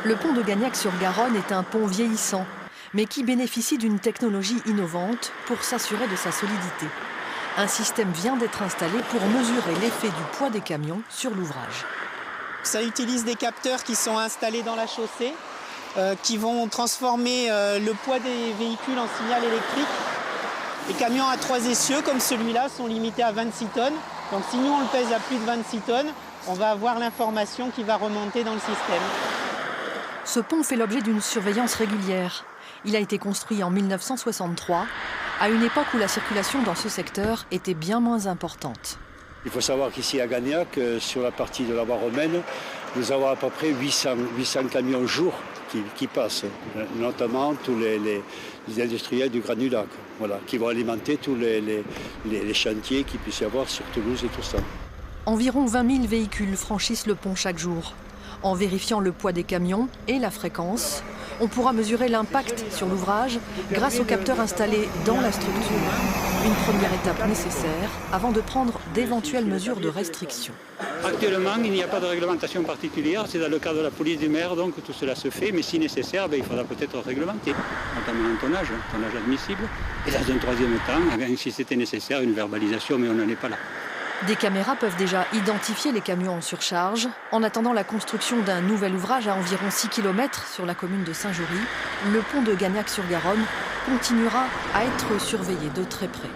Le pont de Gagnac-sur-Garonne est un pont vieillissant, mais qui bénéficie d'une technologie innovante pour s'assurer de sa solidité. Un système vient d'être installé pour mesurer l'effet du poids des camions sur l'ouvrage. Ça utilise des capteurs qui sont installés dans la chaussée, qui vont transformer le poids des véhicules en signal électrique. Les camions à 3 essieux comme celui-là sont limités à 26 tonnes. Donc si nous on le pèse à plus de 26 tonnes, on va avoir l'information qui va remonter dans le système. Ce pont fait l'objet d'une surveillance régulière. Il a été construit en 1963, à une époque où la circulation dans ce secteur était bien moins importante. Il faut savoir qu'ici à Gagnac, sur la partie de la voie romaine, nous avons à peu près 800 camions jour qui passent, notamment tous les industriels du Grand du Lac, voilà, qui vont alimenter tous les chantiers qu'il puisse y avoir sur Toulouse et tout ça. Environ 20 000 véhicules franchissent le pont chaque jour. En vérifiant le poids des camions et la fréquence, on pourra mesurer l'impact sur l'ouvrage grâce aux capteurs installés dans la structure. Une première étape nécessaire avant de prendre d'éventuelles mesures de restriction. Actuellement, il n'y a pas de réglementation particulière. C'est dans le cadre de la police du maire, donc tout cela se fait. Mais si nécessaire, il faudra peut-être réglementer, notamment un tonnage admissible. Et dans un troisième temps, si c'était nécessaire, une verbalisation, mais on n'en est pas là. Des caméras peuvent déjà identifier les camions en surcharge. En attendant la construction d'un nouvel ouvrage à environ 6 km sur la commune de Saint-Jory, le pont de Gagnac-sur-Garonne continuera à être surveillé de très près.